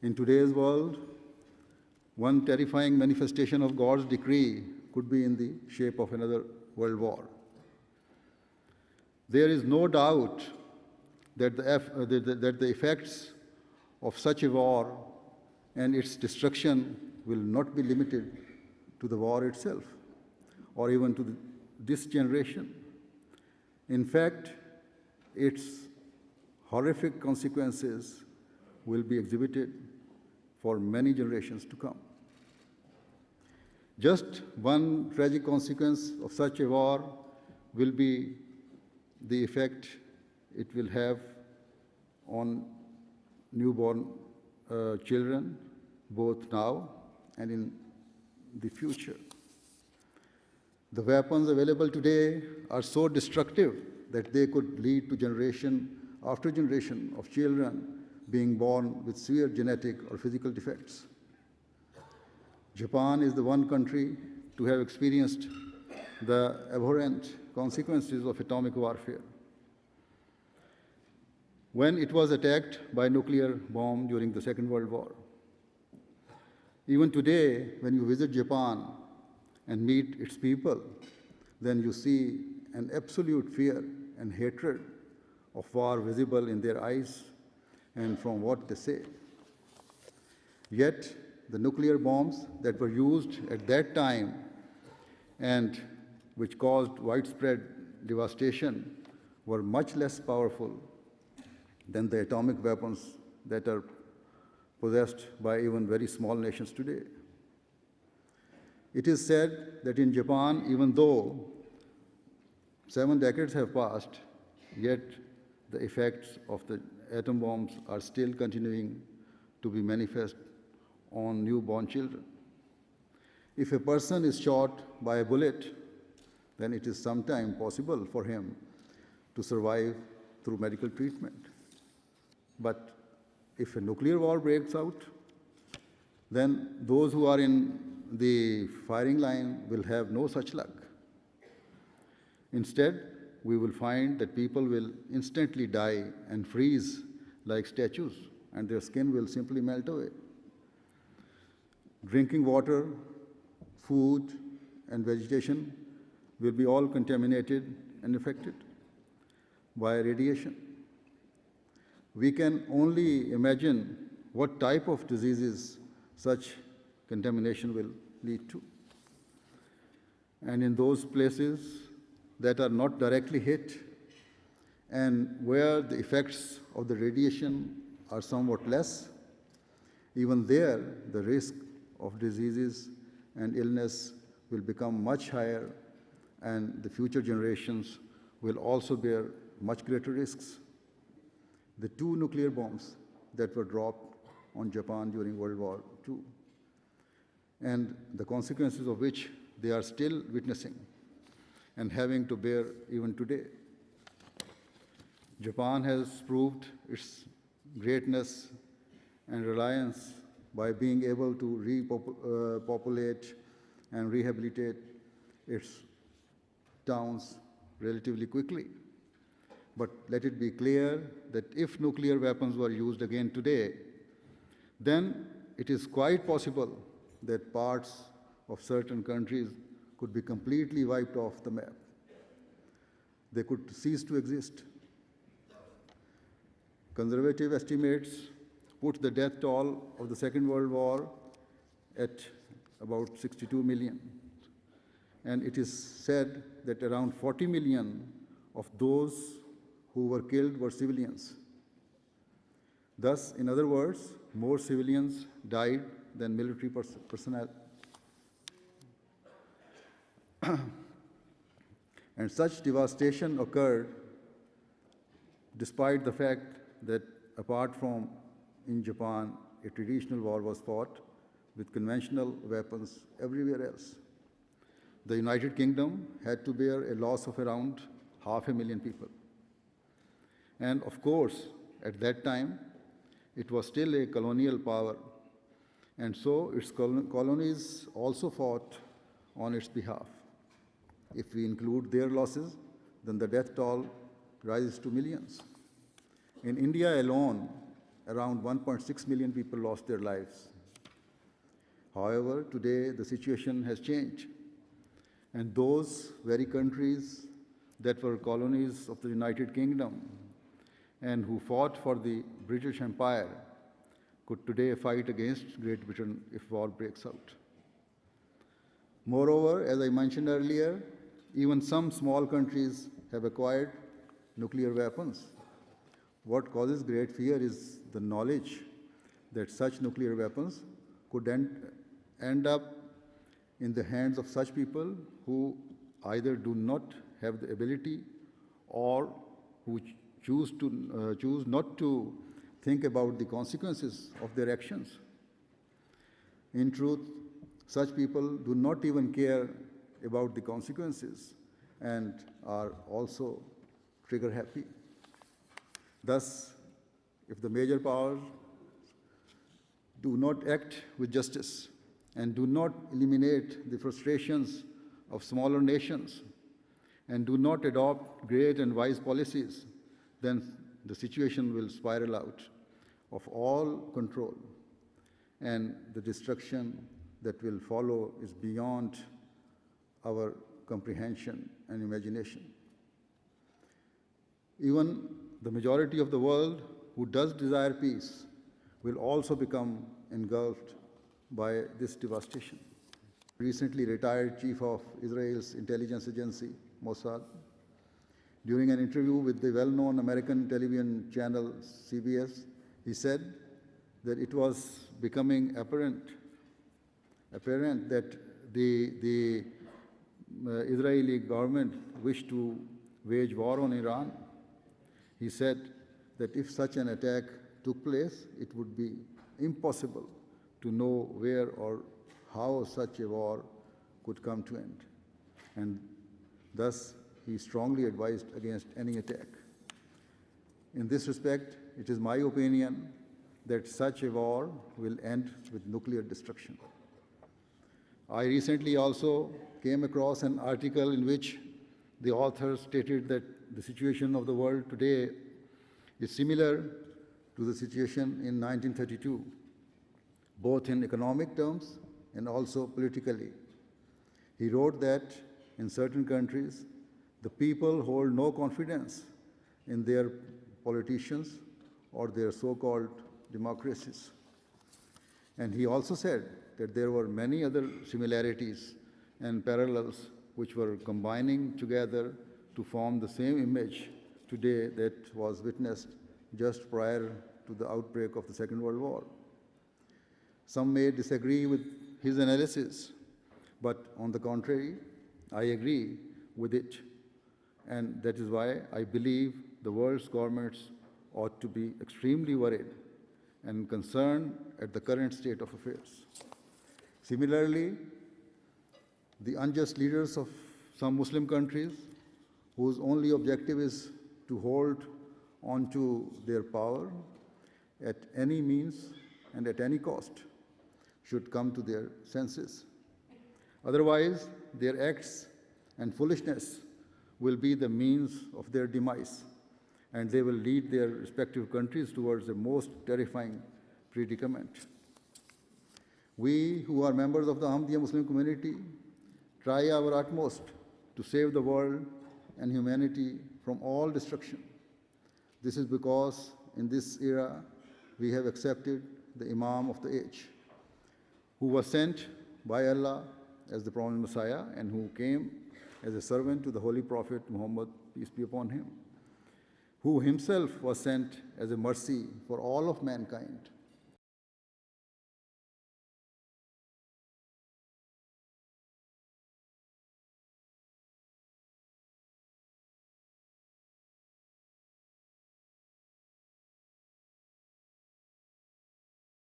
In today's world, one terrifying manifestation of God's decree could be in the shape of another world war. There is no doubt that the effects of such a war and its destruction will not be limited to the war itself or even to this generation. In fact, its horrific consequences will be exhibited for many generations to come. Just one tragic consequence of such a war will be the effect it will have on newborn children, both now and in the future. The weapons available today are so destructive that they could lead to generation after generation of children being born with severe genetic or physical defects. Japan is the one country to have experienced the abhorrent consequences of atomic warfare. When it was attacked by nuclear bomb during the Second World War. Even today, when you visit Japan and meet its people, then you see an absolute fear and hatred of war visible in their eyes and from what they say. Yet, the nuclear bombs that were used at that time and which caused widespread devastation were much less powerful than the atomic weapons that are possessed by even very small nations today. It is said that in Japan, even though 7 decades have passed, yet the effects of the atom bombs are still continuing to be manifest on newborn children. If a person is shot by a bullet, then it is sometimes possible for him to survive through medical treatment. But if a nuclear war breaks out, then those who are in the firing line will have no such luck. Instead, we will find that people will instantly die and freeze like statues, and their skin will simply melt away. Drinking water, food, and vegetation will be all contaminated and affected by radiation. We can only imagine what type of diseases such contamination will lead to. And in those places that are not directly hit and where the effects of the radiation are somewhat less, even there the risk of diseases and illness will become much higher, and the future generations will also bear much greater risks. The 2 nuclear bombs that were dropped on Japan during World War II, and the consequences of which they are still witnessing and having to bear even today. Japan has proved its greatness and reliance by being able to repopulate and rehabilitate its towns relatively quickly. But let it be clear that if nuclear weapons were used again today, then it is quite possible that parts of certain countries could be completely wiped off the map. They could cease to exist. Conservative estimates put the death toll of the Second World War at about 62 million. And it is said that around 40 million of those who were killed were civilians. Thus, in other words, more civilians died than military personnel. And such devastation occurred despite the fact that apart from in Japan, a traditional war was fought with conventional weapons everywhere else. The United Kingdom had to bear a loss of around 500,000 people. And of course, at that time, it was still a colonial power, and so its colonies also fought on its behalf. If we include their losses, then the death toll rises to millions. In India alone, around 1.6 million people lost their lives. However, today the situation has changed, and those very countries that were colonies of the United Kingdom and who fought for the British Empire could today fight against Great Britain if war breaks out. Moreover, as I mentioned earlier, even some small countries have acquired nuclear weapons. What causes great fear is the knowledge that such nuclear weapons could end up in the hands of such people who either do not have the ability or who choose not to think about the consequences of their actions. In truth, such people do not even care about the consequences and are also trigger happy. Thus, if the major powers do not act with justice and do not eliminate the frustrations of smaller nations and do not adopt great and wise policies, then the situation will spiral out of all control, and the destruction that will follow is beyond our comprehension and imagination. Even the majority of the world who does desire peace will also become engulfed by this devastation. Recently retired chief of Israel's intelligence agency, Mossad, during an interview with the well-known American television channel CBS, he said that it was becoming apparent that the Israeli government wished to wage war on Iran. He said that if such an attack took place, it would be impossible to know where or how such a war could come to end. And thus, he strongly advised against any attack. In this respect, it is my opinion that such a war will end with nuclear destruction. I recently also came across an article in which the author stated that the situation of the world today is similar to the situation in 1932, both in economic terms and also politically. He wrote that in certain countries, the people hold no confidence in their politicians or their so-called democracies. And he also said that there were many other similarities and parallels which were combining together to form the same image today that was witnessed just prior to the outbreak of the Second World War. Some may disagree with his analysis, but on the contrary, I agree with it. And that is why I believe the world's governments ought to be extremely worried and concerned at the current state of affairs. Similarly, the unjust leaders of some Muslim countries, whose only objective is to hold onto their power at any means and at any cost, should come to their senses. Otherwise, their acts and foolishness will be the means of their demise, and they will lead their respective countries towards the most terrifying predicament. We who are members of the Ahmadiyya Muslim community try our utmost to save the world and humanity from all destruction. This is because in this era we have accepted the Imam of the age, who was sent by Allah as the promised Messiah and who came as a servant to the Holy Prophet Muhammad, peace be upon him, who himself was sent as a mercy for all of mankind.